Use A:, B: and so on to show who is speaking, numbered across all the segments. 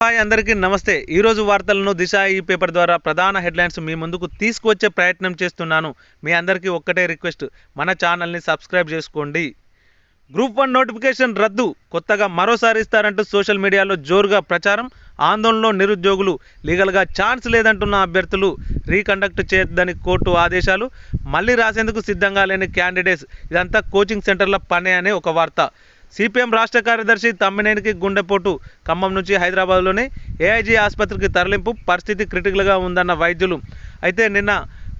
A: Hi అందరికీ నమస్తే. ఈరోజు వార్తలను దిశ ఈ పేపర్ ద్వారా ప్రధాన హెడ్లైన్స్ మీ ముందుకు తీసుకువచ్చే ప్రయత్నం చేస్తున్నాను. మీ అందరికీ ఒక్కటే రిక్వెస్ట్, మన ఛానల్ని సబ్స్క్రైబ్ చేసుకోండి. గ్రూప్ 1 నోటిఫికేషన్ రద్దు, కొత్తగా మరోసారి ఇస్తారంటూ సోషల్ మీడియాలో జోరుగా ప్రచారం. ఆందోళనలో నిరుద్యోగులు, లీగల్గా ఛాన్స్ లేదంటున్న అభ్యర్థులు, రీకండక్ట్ చేయొద్దని కోర్టు ఆదేశాలు, మళ్ళీ రాసేందుకు సిద్ధంగా లేని క్యాండిడేట్స్, ఇదంతా కోచింగ్ సెంటర్ల పనే అనే ఒక వార్త. సిపిఎం రాష్ట్ర కార్యదర్శి తమ్మినేనికి గుండెపోటు, ఖమ్మం నుంచి హైదరాబాద్లోని ఏఐజీ ఆసుపత్రికి తరలింపు, పరిస్థితి క్రిటికల్గా ఉందన్న వైద్యులు. అయితే నిన్న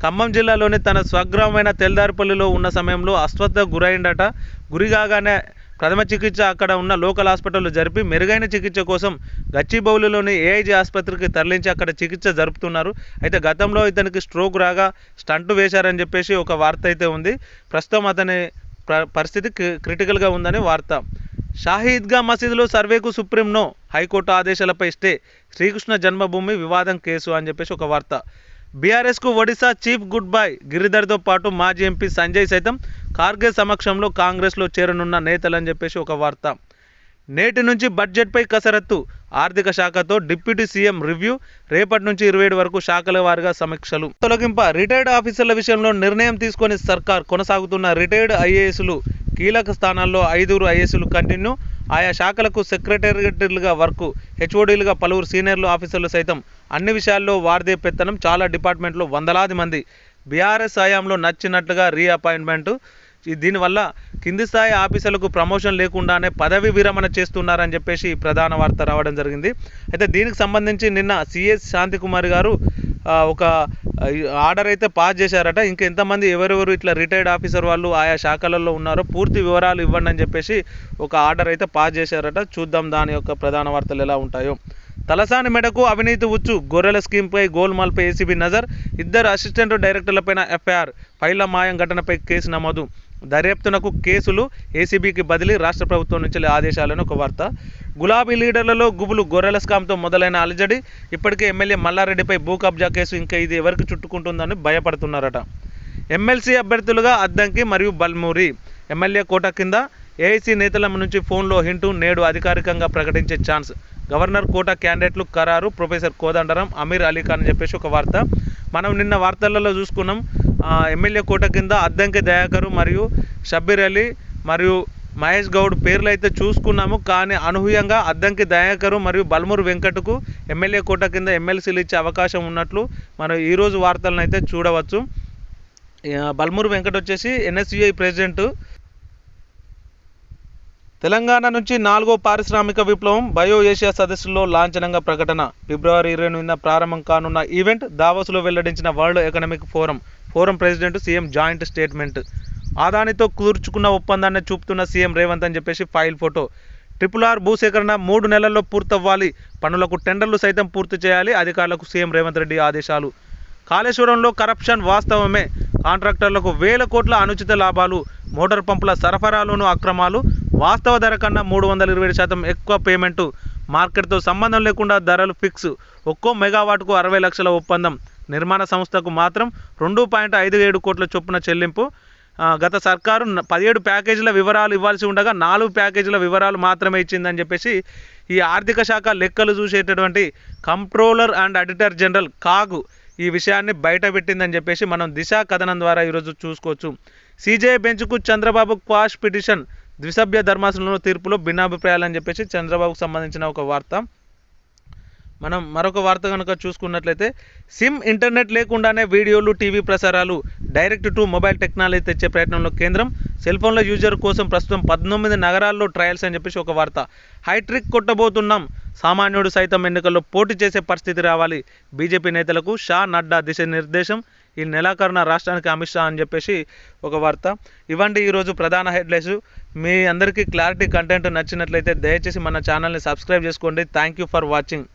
A: ఖమ్మం జిల్లాలోని తన స్వగ్రామమైన తెల్దారిపల్లిలో ఉన్న సమయంలో అస్వస్థతకు గురైందట. గురిగానే ప్రథమ చికిత్స అక్కడ ఉన్న లోకల్ హాస్పిటల్లో జరిపి మెరుగైన చికిత్స కోసం గచ్చిబౌలిలోని ఏఐజీ ఆసుపత్రికి తరలించి అక్కడ చికిత్స జరుపుతున్నారు. అయితే గతంలో ఇతనికి స్ట్రోక్ రాగా స్టంట్ వేశారని చెప్పేసి ఒక వార్త అయితే ఉంది. ప్రస్తుతం అతని పరిస్థితి క్రిటికల్గా ఉందని వార్త. షాహీద్గా మసీదులో సర్వేకు సుప్రీం నో, హైకోర్టు ఆదేశాలపై స్టే, శ్రీకృష్ణ జన్మభూమి వివాదం కేసు అని చెప్పేసి ఒక వార్త. బీఆర్ఎస్కు ఒడిశా చీఫ్ గుడ్ బై, గిరిధర్తో పాటు మాజీ ఎంపీ సంజయ్ సైతం ఖార్గే సమక్షంలో కాంగ్రెస్లో చేరనున్న నేతలని చెప్పేసి ఒక వార్త. నేటి నుంచి బడ్జెట్పై కసరత్తు, ఆర్థిక శాఖతో డిప్యూటీ సీఎం రివ్యూ, రేపటి నుంచి 27 వరకు శాఖల వారీగా సమీక్షలు. తొలగింప, రిటైర్డ్ ఆఫీసర్ల విషయంలో నిర్ణయం తీసుకొని సర్కార్, కొనసాగుతున్న రిటైర్డ్ ఐఏఎస్లు కీలక స్థానాల్లో 5 ఐఏఎస్లు కంటిన్యూ, ఆయా శాఖలకు సెక్రటేరియట్లుగా వర్క్, హెచ్ఓడీలుగా పలువురు సీనియర్లు ఆఫీసర్లు సైతం అన్ని విషయాల్లో వారిదే పెత్తనం, చాలా డిపార్ట్మెంట్లో వందలాది మంది. బీఆర్ఎస్ హయాంలో నచ్చినట్లుగా రీఅపాయింట్మెంటు, దీనివల్ల కింది స్థాయి ఆఫీసర్లకు ప్రమోషన్ లేకుండానే పదవి విరమణ చేస్తున్నారని చెప్పేసి ప్రధాన వార్త రావడం జరిగింది. అయితే దీనికి సంబంధించి నిన్న సిఎస్ శాంతికుమారి గారు ఒక ఆర్డర్ అయితే పాస్ చేశారట. ఇంకా ఎంతమంది ఎవరెవరు ఇట్లా రిటైర్డ్ ఆఫీసర్ వాళ్ళు ఆయా శాఖలలో ఉన్నారో పూర్తి వివరాలు ఇవ్వండి అని చెప్పేసి ఒక ఆర్డర్ అయితే పాస్ చేశారట. చూద్దాం దాని యొక్క ప్రధాన వార్తలు ఎలా ఉంటాయో. తలసాని మెడకు అవినీతి ఉచ్చు, గొర్రెల స్కీమ్పై గోల్మాల్పై ఏసీబీ నజర్, 2 అసిస్టెంట్ డైరెక్టర్లపైన ఎఫ్ఐఆర్, ఫైళ్ల మాయం ఘటనపై కేసు నమోదు, దర్యాప్తునకు కేసులు ఏసీబీకి బదిలీ, రాష్ట్ర ప్రభుత్వం నుంచి ఆదేశాలను ఒక వార్త. గులాబీ లీడర్లలో గుబులు, గొర్రెల స్కామ్తో మొదలైన అలజడి, ఇప్పటికే ఎమ్మెల్యే మల్లారెడ్డిపై భూ కబ్జా కేసు, ఇంకా ఇది ఎవరికి చుట్టుకుంటుందని భయపడుతున్నారట. ఎమ్మెల్సీ అభ్యర్థులుగా అద్దంకి మరియు బల్మూరి, ఎమ్మెల్యే కోట కింద ఏఐసీ నేతల నుంచి ఫోన్లో హింటూ, నేడు అధికారికంగా ప్రకటించే ఛాన్స్, గవర్నర్ కోట క్యాండిడేట్లు ఖరారు, ప్రొఫెసర్ కోదండరాం, అమీర్ అలీఖాన్ అని చెప్పేసి ఒక వార్త. మనం నిన్న వార్తలలో చూసుకున్నాం. ఎమ్మెల్యే కోట కింద అద్దంకి దయాకరు మరియు షబ్బీర్ అలీ మరియు మహేష్ గౌడ్ పేర్లు అయితే చూసుకున్నాము. కానీ అనూహ్యంగా అద్దంకి దయాకరు మరియు బల్మూరు వెంకట్కు ఎమ్మెల్యే కోట కింద ఎమ్మెల్సీలు ఇచ్చే అవకాశం ఉన్నట్లు మనం ఈరోజు వార్తలను అయితే చూడవచ్చు. బల్మూరు వెంకట్ వచ్చేసి ఎన్ఎస్యుఐ ప్రెసిడెంట్. తెలంగాణ నుంచి 4వ పారిశ్రామిక విప్లవం బయో ఏషియా సదస్సులో లాంఛనంగా ప్రకటన, ఫిబ్రవరి 28న ప్రారంభం కానున్న ఈవెంట్, దావోస్లో వెల్లడించిన world economic forum president CM joint statement. ఆదానితో కూర్చుకున్న ఒప్పందాన్ని చూపుతున్న సీఎం రేవంత్ అని చెప్పేసి ఫైల్ ఫోటో. RRR భూసేకరణ 3 నెలల్లో పూర్తవ్వాలి, పనులకు టెండర్లు సైతం పూర్తి చేయాలి, అధికారులకు సీఎం రేవంత్ రెడ్డి ఆదేశాలు. కాళేశ్వరంలో కరప్షన్ వాస్తవమే, కాంట్రాక్టర్లకు వేల కోట్ల అనుచిత లాభాలు, మోటార్ పంపుల సరఫరాలోనూ అక్రమాలు, వాస్తవ ధర కన్నా 327% ఎక్కువ పేమెంటు, మార్కెట్తో సంబంధం లేకుండా ధరలు ఫిక్స్, ఒక్కో మెగావాట్కు 60 లక్షల ఒప్పందం, నిర్మాణ సంస్థకు మాత్రం 2.57 కోట్ల చొప్పున చెల్లింపు. గత సర్కారు 17 ప్యాకేజీల వివరాలు ఇవ్వాల్సి ఉండగా 4 ప్యాకేజీల వివరాలు మాత్రమే ఇచ్చిందని చెప్పేసి ఈ ఆర్థిక శాఖ లెక్కలు చూసేటటువంటి controller and auditor general CAG ఈ విషయాన్ని బయటపెట్టిందని చెప్పేసి మనం దిశ కథనం ద్వారా ఈరోజు చూసుకోవచ్చు. సిజేఐ బెంచ్కు చంద్రబాబు క్వాష్ పిటిషన్, ద్విసభ్య ధర్మాసనంలో తీర్పులో భిన్నాభిప్రాయాలు అని చెప్పేసి చంద్రబాబుకు సంబంధించిన ఒక వార్త. మనం మరొక వార్త కనుక చూసుకున్నట్లయితే, సిమ్ ఇంటర్నెట్ లేకుండానే వీడియోలు, టీవీ ప్రసారాలు, డైరెక్ట్ టు మొబైల్ టెక్నాలజీ తెచ్చే ప్రయత్నంలో కేంద్రం, సెల్ ఫోన్ల యూజర్ కోసం ప్రస్తుతం 19 నగరాల్లో ట్రయల్స్ అని చెప్పేసి ఒక వార్త. హైట్రిక్ కొట్టబోతున్నాం, సామాన్యుడు సైతం ఎన్నికల్లో పోటీ చేసే పరిస్థితి రావాలి, బీజేపీ నేతలకు షా నడ్డా దిశానిర్దేశం, ఈ నెలాఖరున రాష్ట్రానికి అమిత్ షా అని చెప్పేసి ఒక వార్త. ఇవ్వండి ఈరోజు ప్రధాన హెడ్లైన్స్. మీ అందరికీ క్లారిటీ కంటెంట్ నచ్చినట్లయితే దయచేసి మన ఛానల్ని సబ్స్క్రైబ్ చేసుకోండి. Thank you for watching.